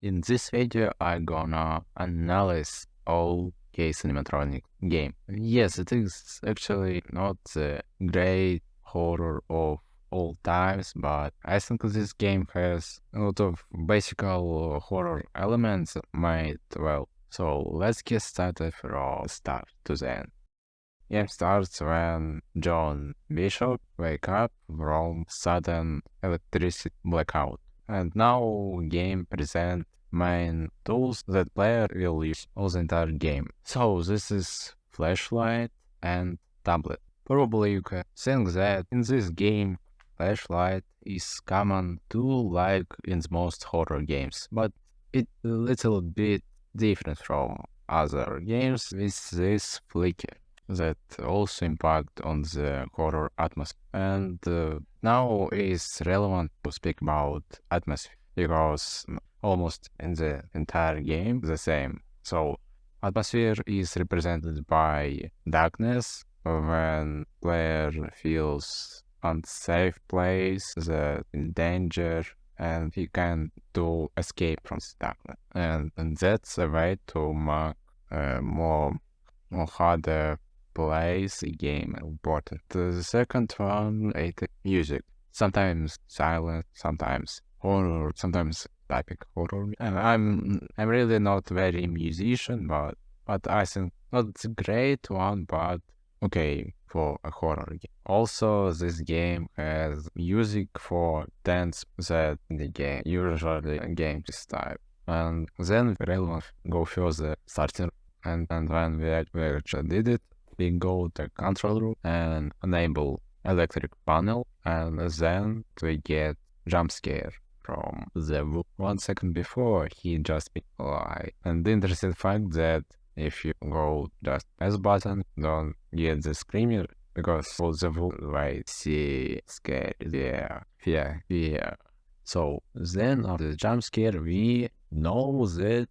In this video, I'm gonna analyze all case animatronic game. Yes, it is actually not the great horror of all times, but I think this game has a lot of basic horror elements made well. So let's get started from start to the end. Game starts when John Bishop wake up from sudden electricity blackout. And now game present main tools that player will use all the entire game. So this is flashlight and tablet. Probably you can think that in this game flashlight is common tool like in most horror games, but it a little bit different from other games with this flicker that also impact on the horror atmosphere. And now is relevant to speak about atmosphere because almost in the entire game the same. So atmosphere is represented by darkness when player feels unsafe place, the danger, and he can do escape from this darkness. And that's a way to make more harder plays the game important. The second one is music. Sometimes silent, sometimes horror, sometimes epic horror. And I'm really not very musician, but I think not great one, but okay for a horror game. Also, this game has music for dance that in the game usually a game this type. And then relevant go further starting and when we actually did it, we go to control room and enable electric panel, and then we get jump scare from the 1 second before he just be alive. And the interesting fact that if you go just S button, don't get the screamer because for the right see scare fear. So then after the jump scare we know that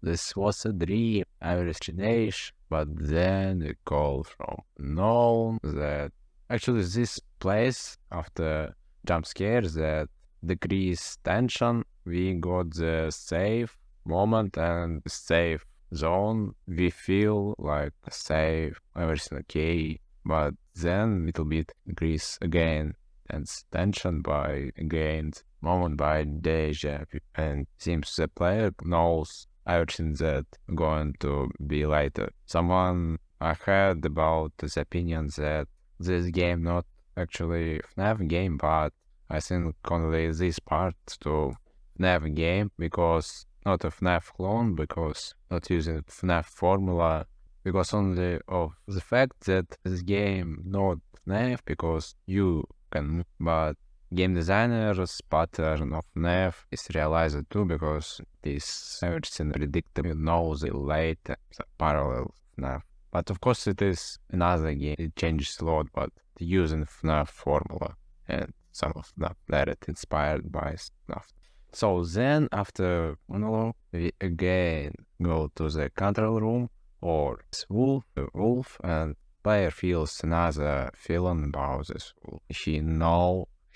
this was a dream, hallucination, but then we call from known that actually this place after jump scare that decrease tension, we got the safe moment and safe zone. We feel like safe, everything okay, but then little bit increase again and tension by again moment by deja vu, and seems the player knows everything that going to be later. Someone I heard about this opinion that this game not actually FNAF game, but I think only this part to FNAF game because not a FNAF clone, because not using FNAF formula, because only of the fact that this game not FNAF because you can, but game designer's pattern of FNAF is realized too because this everything predictable knows it later parallel FNAF. But of course it is another game, it changes a lot, but using FNAF formula and some of FNAF that inspired by FNAF. So then after monologue, we again go to the control room or wolf and player feels another feeling about this wolf.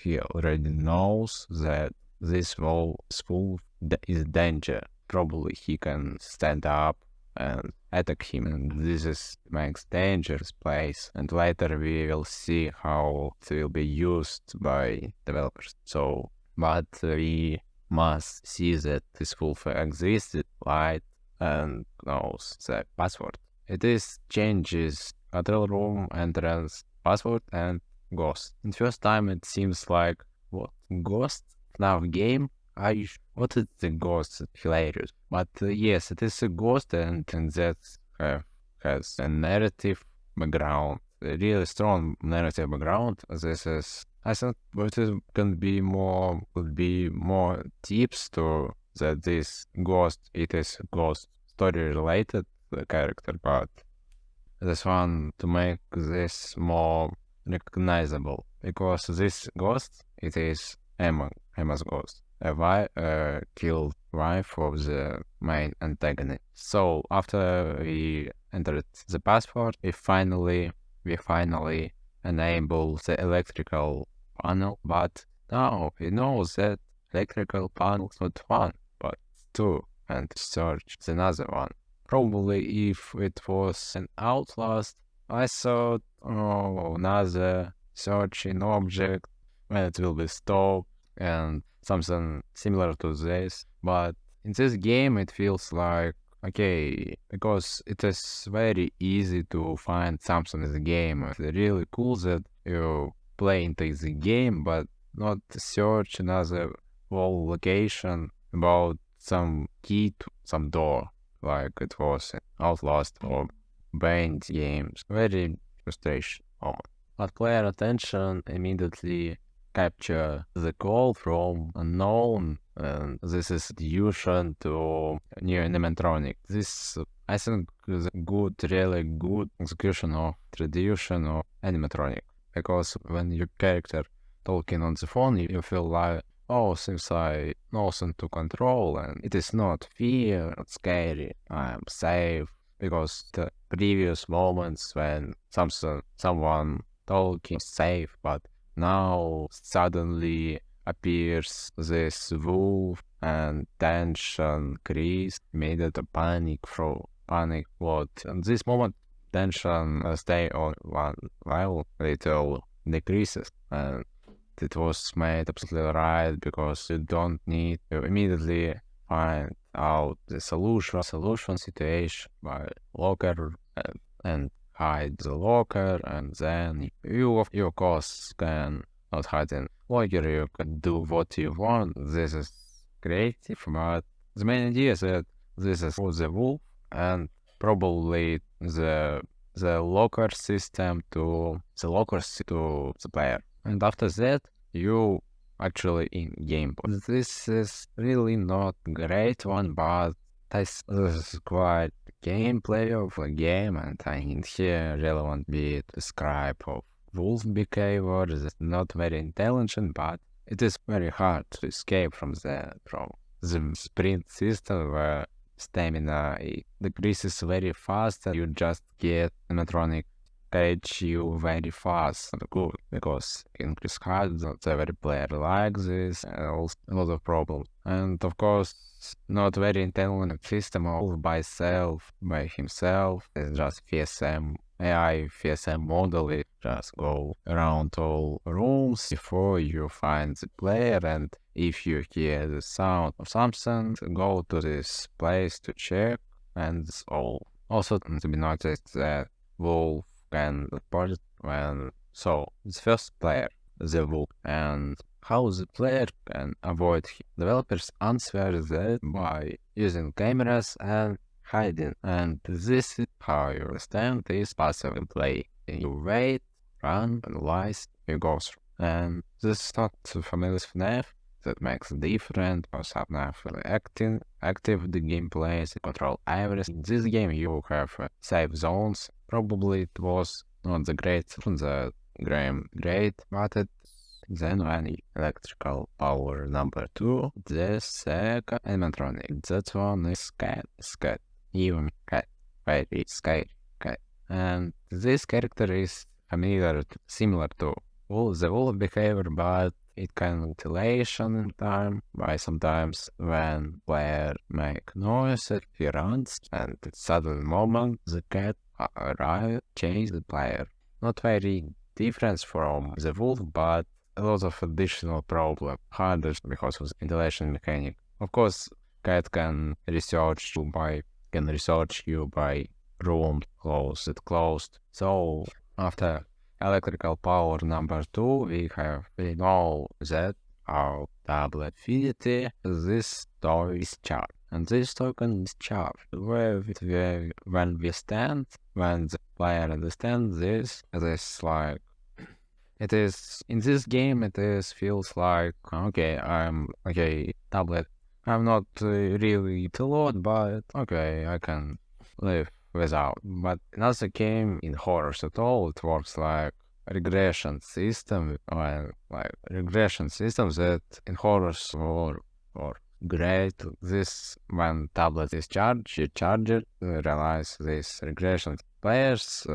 He already knows that this wolf is danger. Probably he can stand up and attack him, and this makes dangerous place. And later we will see how it will be used by developers. So, but we must see that this wolf existed, right, and knows the password. It is changes control room entrance password and ghost. And first time it seems like what ghost now game. What is the ghost? Hilarious. But yes, it is a ghost and that has a narrative background, a really strong narrative background. This is I think what it could be more tips to that this ghost it is ghost story related character, but this one to make this more recognizable because this ghost it is Emma's ghost, a killed wife of the main antagonist. So after we entered the password, we finally enable the electrical panel, but now we know that electrical panel is not fun, but 2 and search another one. Probably if it was an Outlast, I thought, oh, another searching object when it will be stopped and something similar to this. But in this game, it feels like, okay, because it is very easy to find something in the game. It's really cool that you play into the game, but not search another whole location about some key to some door, like it was in Outlast or Banned games. Very frustration moment. But player attention immediately capture the call from unknown, and this is fusion to new animatronic. This, I think, is a good, really good execution of tradition of animatronic, because when your character talking on the phone, you feel like, oh, since I nothing to control, and it is not fear, not scary, I am safe, because the previous moments when someone talking safe, but now suddenly appears this wolf and tension increase, immediate panic what in this moment tension stay on one level, little decreases, and it was made absolutely right, because you don't need to immediately find out the solution situation by locker, and hide the locker, and then you of your course can not hide in locker, you can do what you want. This is creative, but the main idea is that this is for the wolf, and probably the locker system to the player. And after that, you actually in game. This is really not great one, but this is quite gameplay of a game, and I need here relevant bit describe of wolf behavior. This is not very intelligent, but it is very hard to escape from the sprint system where stamina decreases very fast, and you just get animatronic catch you very fast and good, because increase height, not every player likes this, and also a lot of problems. And of course, not very intelligent system all by himself. It's just FSM AI FSM model. It just go around all rooms before you find the player, and if you hear the sound of something, go to this place to check, and it's all. Also to be noticed that wolf can report when the first player, the wolf, and how the player can avoid him. Developers answer that by using cameras and hiding, and this is how you understand this passive play. You wait, run, analyze, you go through. And this is not familiar with FNAF. That makes it different, because FNAF is active the gameplay, you control everything. In this game you have safe zones. Probably it was not the great great, but it then when electrical power number 2, the second animatronic. That one is cat, even cat, very scary cat. And this character is similar to the wolf behavior, but it can ventilation in time by sometimes when player make noise, he runs, and at sudden moment the cat arrive, change the player. Not very different from the wolf, but a lot of additional problem, harder because of the ventilation mechanic. Of course, cat can research you by room closed. So after electrical power number 2, we know that our tablet affinity, this toy is charged. And this token is charged. When the player understands this, it is like, it is, in this game, feels like, okay, tablet, I'm not really a lot, but okay, I can live without. But another game in horrors at all, it works like regression system, like regression systems that in horrors or great. This when tablet is charged, you charge it, realize this regression. Players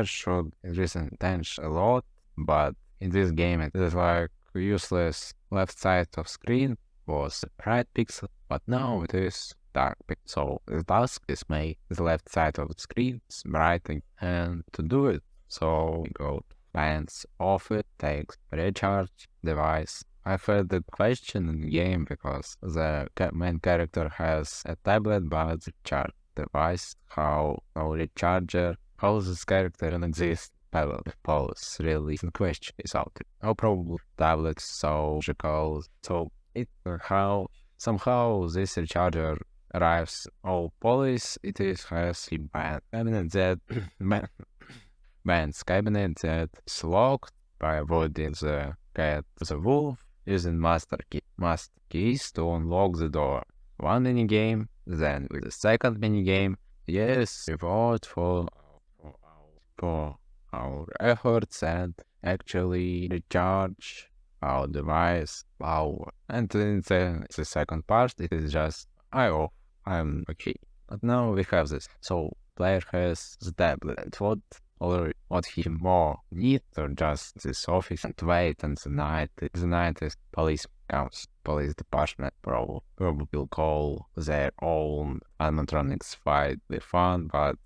should increase attention a lot, but in this game it is like useless left side of screen. was bright pixel, but now it is dark pixel. So the task is make the left side of the screen bright, and to do it, so we go to plans off it, takes recharge device. I've heard the question in the game because the main character has a tablet but the charge device, how no recharger, how this character can exist. Pose really the question is out there. How probably tablets so logical, so it how somehow this recharger arrives. Oh, police it is has a band cabinet that band's cabinet that is locked by avoiding the cat the wolf using master keys to unlock the door. One mini game, then with the second mini game, yes, reward for our efforts and actually recharge our device. Our and then the second part it is just I'm okay. But now we have this. So player has the tablet. And what he more need or just this office and wait and the night is police comes. Police department probably will call their own animatronics fight with fun, but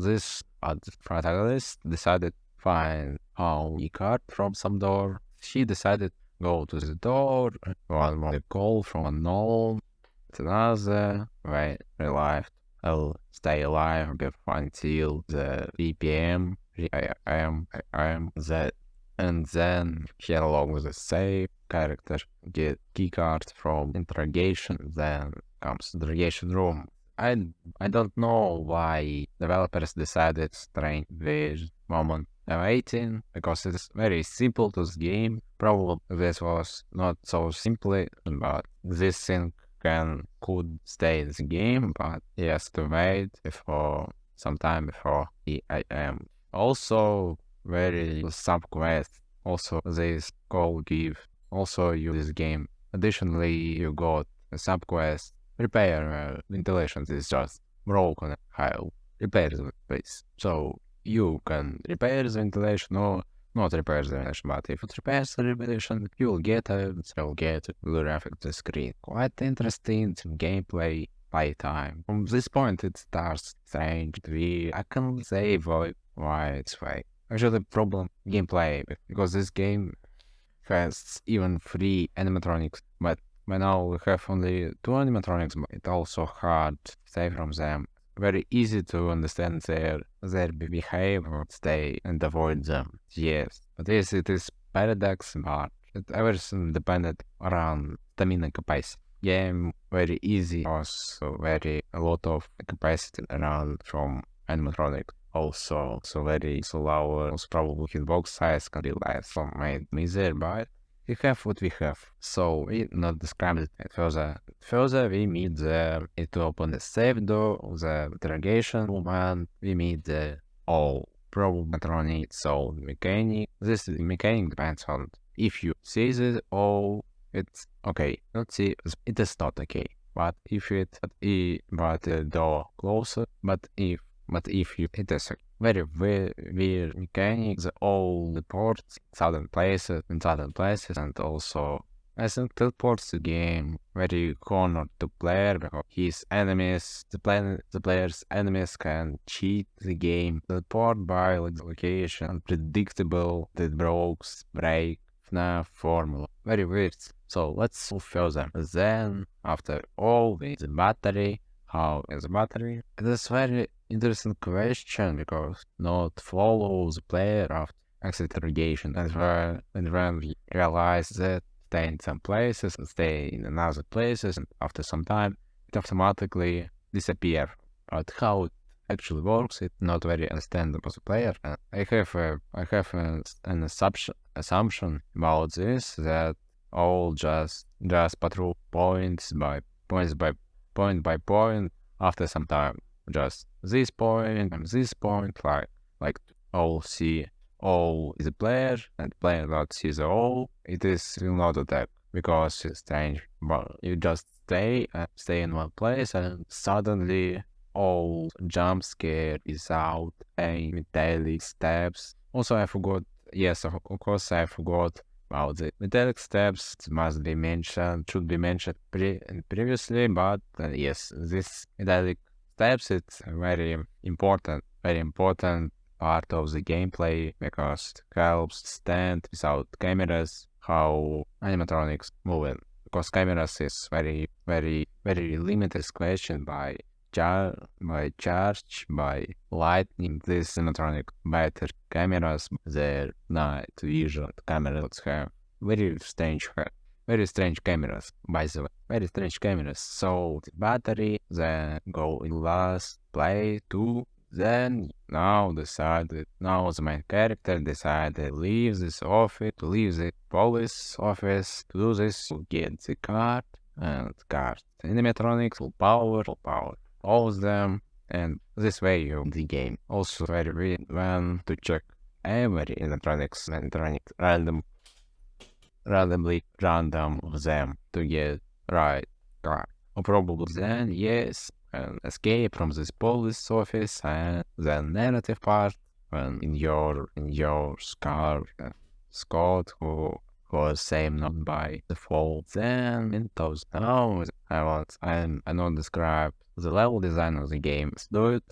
this protagonist decided find a card from some door. She decided go to the door, one more call from unknown, another, wait, relive. I'll stay alive until the 3 p.m. I am that, and then he along with the save character get key card from interrogation, then comes interrogation room. I don't know why developers decided strange this moment waiting because it's very simple to this game. Probably this was not so simply, but this thing could stay in the game, but he has to wait before some time before I am. Also very sub quest. Also this call give also you this game. Additionally you got a sub quest. Repair ventilation is just broken. How repair the place. So you can repair the ventilation or not repair the ventilation, but if it repairs the ventilation, you'll get will affect the screen. Quite interesting gameplay playtime. From this point it starts strange. I can say why it's fake. Actually the problem gameplay because this game has even 3 animatronics, but by now we have only 2 animatronics, but it's also hard to stay from them. Very easy to understand their behavior, stay and avoid them. Yes, but yes, it is paradox, but everything depended around stamina capacity. Game very easy, also very a lot of capacity around from animatronics. Also, so very lower, also probably hitbox size can be less from made miser, but we have what we have, so we not describe it further. Further, we meet the to open the safe door, the interrogation room, and we meet the all animatronic so mechanic. This mechanic depends on if you see this all, it's okay. Not see it is not okay. But if but the door closer, but if you it is very weird mechanics, all the ports in southern places, and also I think teleports the game very corner to player because his enemies, the player's enemies can cheat the game. Teleport by location, unpredictable, that break FNAF formula. Very weird. So let's move further. Then after all with the battery, how is the battery? It is very interesting question because not follow the player after exit interrogation and when we realize that stay in some places and stay in another places and after some time it automatically disappear. But how it actually works, it's not very understandable to the player. And I have an assumption about this that all just patrol points by point after some time. Just this point and this point, like all see all is a player and player not sees all. It is will not attack because it's strange. But you just stay in one place and suddenly all jump scare is out and metallic steps. Also I forgot. Yes, of course I forgot about the metallic steps must be mentioned, should be mentioned previously, but yes, this metallic steps, it's a very important part of the gameplay because it helps stand without cameras how animatronics moving because cameras is very limited question by charge by lightning. This animatronic better cameras, their night vision cameras have very strange cameras, by the way, very strange cameras. So the battery then go in last play too. Then now the main character decided to leave this office, to leave the police office, to do this, to get the card, and card animatronics will power all of them, and this way you the game. Also very weird when to check every animatronics randomly random of them to get right card. Or probably then, yes, and escape from this police office and the narrative part when in your scar Scott who was same not by default. Then in those now I not describe the level design of the game. Do it.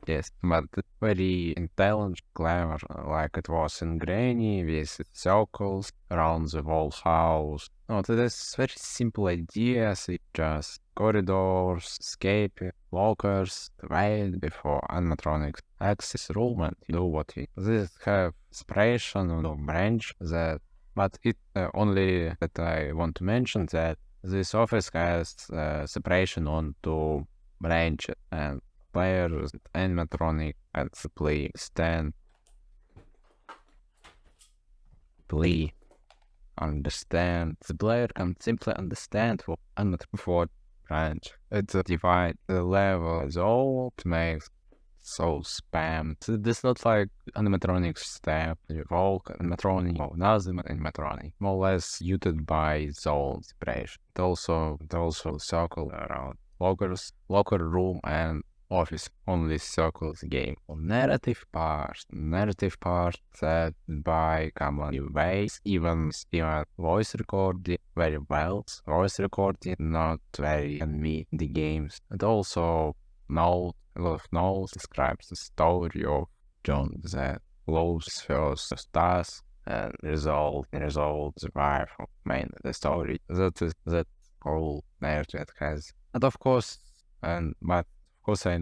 Yes, but very intelligent, clever, like it was in Granny with circles around the whole house. No, that's very simple ideas. It just corridors, escape, lockers, wait before animatronics access room and do what you. This have separation or branch that, but it only that I want to mention that this office has separation on two branches and players animatronic and play stand play understand the player can simply understand what animatronic branch it's a divide the level as all to make so spam. So this not like animatronic step Volk animatronic or another animatronic more or less muted by zone separation. It also circle around locker room and office only circles game. Narrative part set by common ways, even voice recording very well. Voice recording not very can meet the games. And also a lot of notes describes the story of John that loves first task and result survive main the story. That whole narrative has. And of course of course I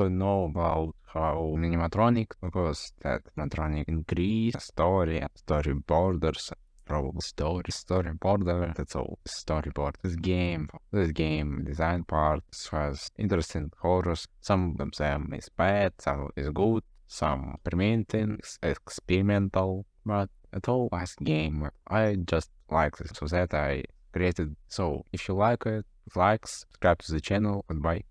know about how animatronic because that animatronic increase story borders probably story border. That's all storyboard. This game design part has interesting horrors. Some of them is bad, some is good, some experimental, but at all nice game. I just like this, so that I created. So if you like it, subscribe to the channel, goodbye.